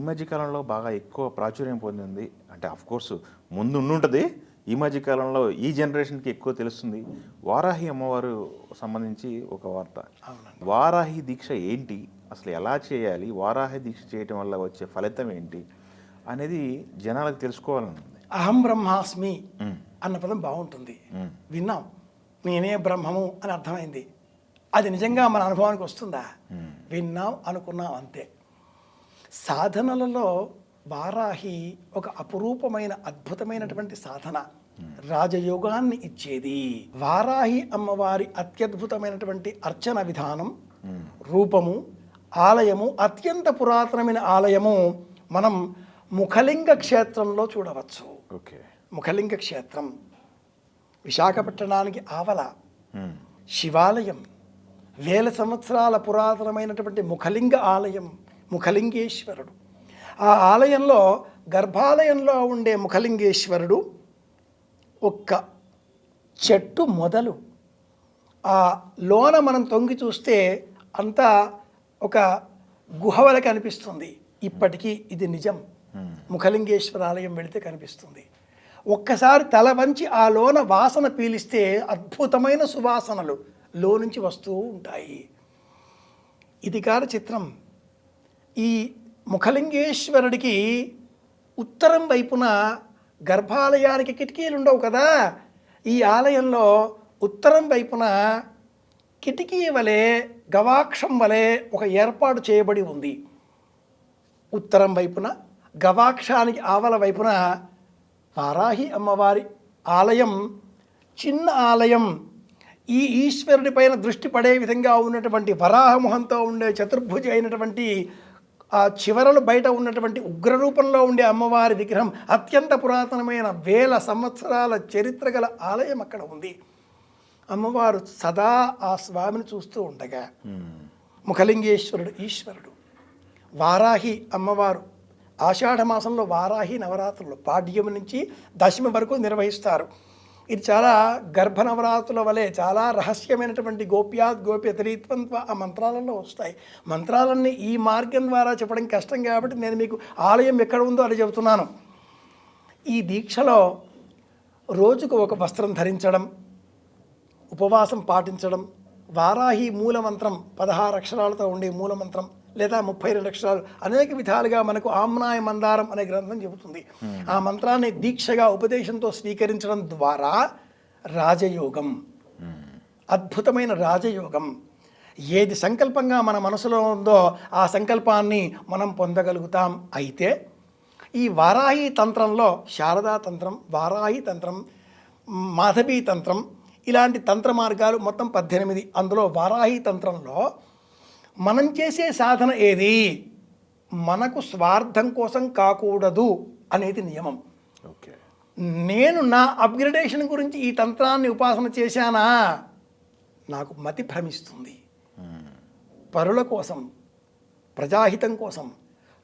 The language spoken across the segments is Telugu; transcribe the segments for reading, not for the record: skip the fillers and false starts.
మధ్య కాలంలో బాగా ఎక్కువ ప్రాచుర్యం పొందింది. అంటే ఆఫ్‌కోర్స్ ముందు ఉండుంటది. ఈ మధ్య కాలంలో ఈ జనరేషన్‌కి ఎక్కువ తెలుస్తుంది. వారాహి అమ్మవారు సంబంధించి ఒక వార్త. అవునండి. వారాహి దీక్ష ఏంటి? అసలు ఎలా చేయాలి? వారాహి దీక్ష చేయటం వల్ల వచ్చే ఫలితం ఏంటి? అనేది జనాలకు తెలుసుకోవాలని ఉంది. అహం బ్రహ్మాస్మి హ్మ్. అన్న పదం బాగుంటుంది. హ్మ్. విన్నాం. నేనే బ్రహ్మము అని అర్థమైంది. అది నిజంగా మన అనుభవానికి వస్తుందా? విన్నాం, అనుకున్నాం అంతే. సాధనలలో వారాహి ఒక అపురూపమైన అద్భుతమైనటువంటి సాధన. రాజయోగాన్ని ఇచ్చేది. వారాహి అమ్మవారి అత్యద్భుతమైనటువంటి అర్చన విధానం, రూపము, ఆలయము, అత్యంత పురాతనమైన ఆలయము మనం ముఖలింగ క్షేత్రంలో చూడవచ్చు. ఓకే. ముఖలింగ క్షేత్రం విశాఖపట్టణానికి ఆవల హ్మ్. శివాలయం, వేల సంవత్సరాల పురాతనమైనటువంటి ముఖలింగ ఆలయం, ముఖలింగేశ్వరుడు. ఆ ఆలయంలో గర్భాలయంలో ఉండే ముఖలింగేశ్వరుడు ఒక్క చెట్టు మొదలు. ఆ లోన మనం తొంగి చూస్తే అంతా ఒక గుహవల కనిపిస్తుంది. ఇప్పటికీ ఇది నిజం. ముఖలింగేశ్వర ఆలయం వెళితే కనిపిస్తుంది. ఒక్కసారి తల వంచి ఆ లోన వాసన పీలిస్తే అద్భుతమైన సువాసనలు లో నుంచి వస్తూ ఉంటాయి. ఇది కాదు చిత్రం. ఈ ముఖలింగేశ్వరుడికి ఉత్తరం వైపున గర్భాలయానికి కిటికీలు ఉండవు కదా. ఈ ఆలయంలో ఉత్తరం వైపున కిటికీ వలె, గవాక్షం వలె ఒక ఏర్పాటు చేయబడి ఉంది. ఉత్తరం వైపున గవాక్షానికి ఆవల వైపున వారాహి అమ్మవారి ఆలయం, చిన్న ఆలయం. ఈ ఈశ్వరుడి పైన దృష్టి పడే విధంగా ఉన్నటువంటి వరాహముఖంతో ఉండే చతుర్భుజి అయినటువంటి ఆ చివరలు బయట ఉన్నటువంటి ఉగ్రరూపంలో ఉండే అమ్మవారి విగ్రహం, అత్యంత పురాతనమైన వేల సంవత్సరాల చరిత్ర గల ఆలయం అక్కడ ఉంది. అమ్మవారు సదా ఆ స్వామిని చూస్తూ ఉండగా, ముఖలింగేశ్వరుడు ఈశ్వరుడు. వారాహి అమ్మవారు ఆషాఢ మాసంలో వారాహి నవరాత్రులు పాడ్యమి నుంచి దశమి వరకు నిర్వహిస్తారు. ఇది చాలా గర్భ నవరాత్రుల వలె చాలా రహస్యమైనటువంటి గోప్యాత్ గోప్యతరీత్వం ఆ మంత్రాలలో వస్తాయి. మంత్రాలన్నీ ఈ మార్గం ద్వారా చెప్పడం కష్టం కాబట్టి నేను మీకు ఆలయం ఎక్కడ ఉందో అది చెబుతున్నాను. ఈ దీక్షలో రోజుకు ఒక వస్త్రం ధరించడం, ఉపవాసం పాటించడం, వారాహి మూలమంత్రం 16 అక్షరాలతో ఉండే మూలమంత్రం లేదా 32 అక్షరాలు, అనేక విధాలుగా మనకు ఆమ్నాయ మందారం అనే గ్రంథం చెబుతుంది. ఆ మంత్రాన్ని దీక్షగా ఉపదేశంతో స్వీకరించడం ద్వారా రాజయోగం, అద్భుతమైన రాజయోగం. ఏది సంకల్పంగా మన మనసులో ఉందో ఆ సంకల్పాన్ని మనం పొందగలుగుతాం. అయితే ఈ వారాహి తంత్రంలో శారదా తంత్రం, వారాహి తంత్రం, మాధవీ తంత్రం, ఇలాంటి తంత్ర మార్గాలు మొత్తం 18. అందులో వారాహి తంత్రంలో మనం చేసే సాధన ఏది? మనకు స్వార్థం కోసం కాకూడదు అనేది నియమం. ఓకే. నేను నా అప్గ్రేడేషన్ గురించి ఈ తంత్రాన్ని ఉపాసన చేశానా, నాకు మతి భ్రమిస్తుంది. పరుల కోసం, ప్రజాహితం కోసం,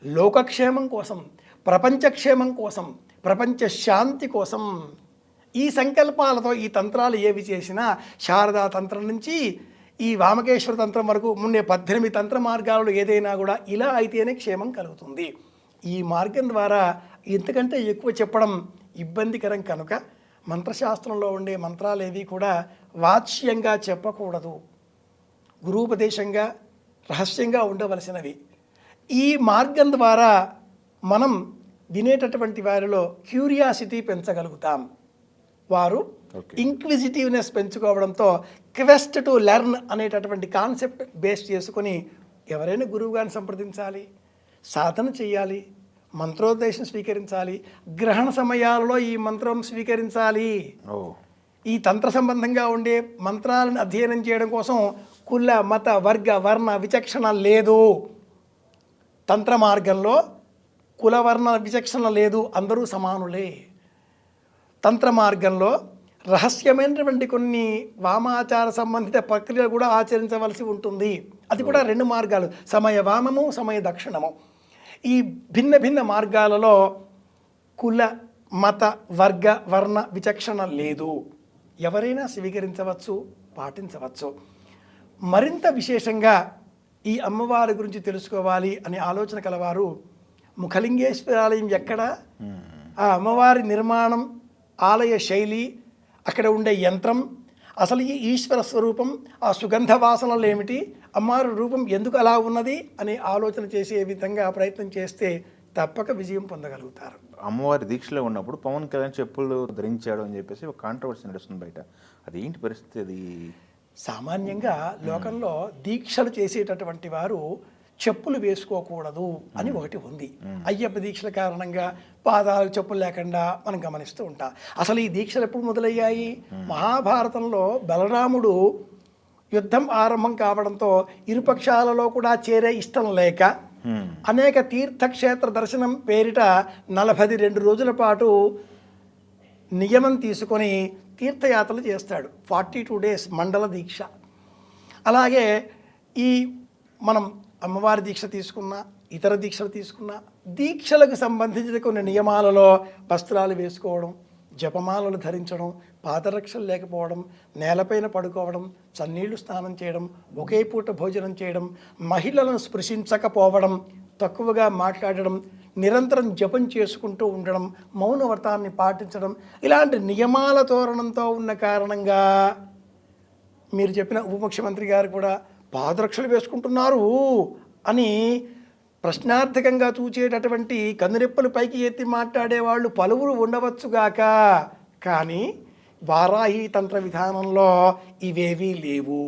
లోకక్షేమం కోసం, ప్రపంచక్షేమం కోసం, ప్రపంచ శాంతి కోసం ఈ సంకల్పాలతో ఈ తంత్రాలు ఏవి చేసినా, శారదా తంత్రం నుంచి ఈ వామకేశ్వర తంత్రం వరకు ఉండే 18 తంత్ర మార్గాలలో ఏదైనా కూడా ఇలా అయితేనే క్షేమం కలుగుతుంది. ఈ మార్గం ద్వారా ఇంతకంటే ఎక్కువ చెప్పడం ఇబ్బందికరం కనుక మంత్రశాస్త్రంలో ఉండే మంత్రాలు ఏవి కూడా వాచ్యంగా చెప్పకూడదు, గురూపదేశంగా రహస్యంగా ఉండవలసినవి. ఈ మార్గం ద్వారా మనం వినేటటువంటి వారిలో క్యూరియాసిటీ పెంచగలుగుతాం. వారు ఇంక్విజిటివ్నెస్ పెంచుకోవడంతో క్వెస్ట్ టు లెర్న్ అనేటటువంటి కాన్సెప్ట్ బేస్ చేసుకొని ఎవరైనా గురువు గారిని సంప్రదించాలి, సాధన చేయాలి, మంత్రోపదేశం స్వీకరించాలి, గ్రహణ సమయాలలో ఈ మంత్రం స్వీకరించాలి. ఈ తంత్ర సంబంధంగా ఉండే మంత్రాలను అధ్యయనం చేయడం కోసం కుల మత వర్గ వర్ణ విచక్షణ లేదు. తంత్ర మార్గంలో కులవర్ణ విచక్షణ లేదు, అందరూ సమానులే. తంత్ర మార్గంలో రహస్యమైనటువంటి కొన్ని వామాచార సంబంధిత ప్రక్రియలు కూడా ఆచరించవలసి ఉంటుంది. అది కూడా 2 మార్గాలు, సమయ వామము, సమయ దక్షిణము. ఈ భిన్న భిన్న మార్గాలలో కుల మత వర్గ వర్ణ విచక్షణ లేదు. ఎవరైనా స్వీకరించవచ్చు, పాటించవచ్చు. మరింత విశేషంగా ఈ అమ్మవారి గురించి తెలుసుకోవాలి అనే ఆలోచన కలవారు ముఖలింగేశ్వర ఆలయం ఎక్కడ, ఆ అమ్మవారి నిర్మాణం, ఆలయ శైలి, అక్కడ ఉండే యంత్రం, అసలు ఈ ఈశ్వర స్వరూపం, ఆ సుగంధ వాసనలు ఏమిటి, అమ్మవారి రూపం ఎందుకు అలా ఉన్నది అని ఆలోచన చేసే విధంగా ప్రయత్నం చేస్తే తప్పక విజయం పొందగలుగుతారు. అమ్మవారి దీక్షలో ఉన్నప్పుడు పవన్ కళ్యాణ్ చెప్పులు ధరించాడు అని చెప్పేసి ఒక కాంట్రవర్సీ నడుస్తుంది బయట. అది ఏంటి పరిస్థితి? అది సామాన్యంగా లోకంలో దీక్షలు చేసేటటువంటి వారు చెప్పులు వేసుకోకూడదు అని ఒకటి ఉంది. అయ్యప్ప దీక్షల కారణంగా పాదాలు చెప్పులు లేకుండా మనం గమనిస్తూ ఉంటాం. అసలు ఈ దీక్షలు ఎప్పుడు మొదలయ్యాయి? మహాభారతంలో బలరాముడు యుద్ధం ఆరంభం కావడంతో ఇరుపక్షాలలో కూడా చేరే ఇష్టం లేక అనేక తీర్థక్షేత్ర దర్శనం పేరిట 42 రోజుల పాటు నియమం తీసుకొని తీర్థయాత్రలు చేస్తాడు. 42 days మండల దీక్ష. అలాగే ఈ మనం అమ్మవారి దీక్ష తీసుకున్నా, ఇతర దీక్షలు తీసుకున్నా, దీక్షలకు సంబంధించిన కొన్ని నియమాలలో వస్త్రాలు వేసుకోవడం, జపమాలలు ధరించడం, పాదరక్షలు లేకపోవడం, నేలపైన పడుకోవడం, చన్నీళ్లు స్నానం చేయడం, ఒకే పూట భోజనం చేయడం, మహిళలను స్పృశించకపోవడం, తక్కువగా మాట్లాడడం, నిరంతరం జపం చేసుకుంటూ ఉండడం, మౌన వ్రతాన్ని పాటించడం, ఇలాంటి నియమాల తోరణంతో ఉన్న కారణంగా మీరు చెప్పిన ఉప ముఖ్యమంత్రి గారు కూడా పాదరక్షలు వేసుకుంటున్నారు అని ప్రశ్నార్థకంగా చూచేటటువంటి కన్నురెప్పలు పైకి ఎత్తి మాట్లాడేవాళ్ళు పలువురు ఉండవచ్చుగాక, కానీ వారాహి తంత్ర విధానంలో ఇవేవీ లేవు.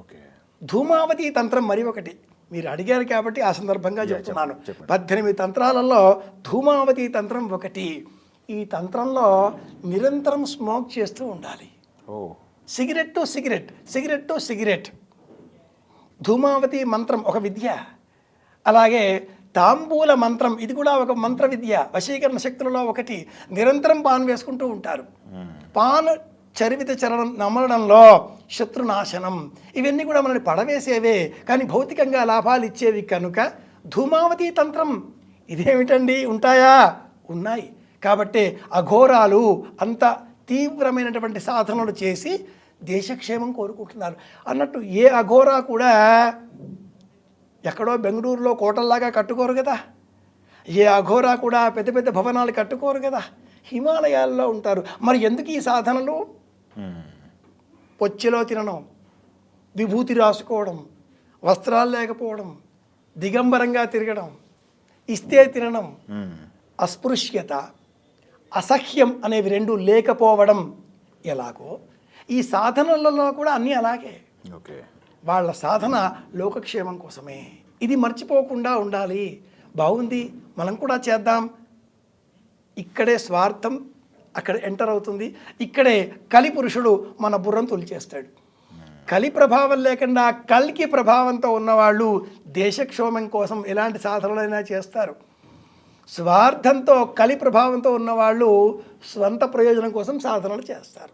ఓకే. ధూమావతి తంత్రం మరి ఒకటి మీరు అడిగారు కాబట్టి ఆ సందర్భంగా చెప్తున్నాను. 18 తంత్రాలలో ధూమావతి తంత్రం ఒకటి. ఈ తంత్రంలో నిరంతరం స్మోక్ చేస్తూ ఉండాలి. Cigarette to cigarette, cigarette to cigarette. Dhumavati మంత్రం ఒక విద్య. అలాగే తాంబూల మంత్రం, ఇది కూడా ఒక మంత్ర విద్య, వశీకరణ శక్తులలో ఒకటి. నిరంతరం పాన్ వేసుకుంటూ ఉంటారు. పాన్ చరివిత చరణం నమలడంలో శత్రునాశనం, ఇవన్నీ కూడా మనల్ని పడవేసేవే కానీ భౌతికంగా లాభాలు ఇచ్చేవి కనుక ధూమావతి తంత్రం ఇదేమిటండి, ఉంటాయా? ఉన్నాయి. కాబట్టి అఘోరాలు అంత తీవ్రమైనటువంటి సాధనలు చేసి దేశక్షేమం కోరుకుంటున్నారు. అన్నట్టు ఏ అఘోరా కూడా ఎక్కడో బెంగళూరులో కోటల్లాగా కట్టుకోరు కదా, ఏ అఘోరా కూడా పెద్ద పెద్ద భవనాలు కట్టుకోరు కదా, హిమాలయాల్లో ఉంటారు. మరి ఎందుకు ఈ సాధనలు? పొచ్చిలో తినడం, విభూతి రాసుకోవడం, వస్త్రాలు లేకపోవడం, దిగంబరంగా తిరగడం, ఇస్తే తినడం, అస్పృశ్యత, అసహ్యం అనేవి రెండు లేకపోవడం ఎలాగో ఈ సాధనలలో కూడా అన్నీ అలాగే. ఓకే. వాళ్ళ సాధన లోకక్షేమం కోసమే. ఇది మర్చిపోకుండా ఉండాలి. బాగుంది, మనం కూడా చేద్దాం. ఇక్కడే స్వార్థం అక్కడ ఎంటర్ అవుతుంది. ఇక్కడే కలి పురుషుడు మన బుర్రం తొలిచేస్తాడు. కలి ప్రభావం లేకుండా కల్కి ప్రభావంతో ఉన్నవాళ్ళు దేశక్షేమం కోసం ఎలాంటి సాధనలైనా చేస్తారు. స్వార్థంతో కలి ప్రభావంతో ఉన్నవాళ్ళు స్వంత ప్రయోజనం కోసం సాధనలు చేస్తారు.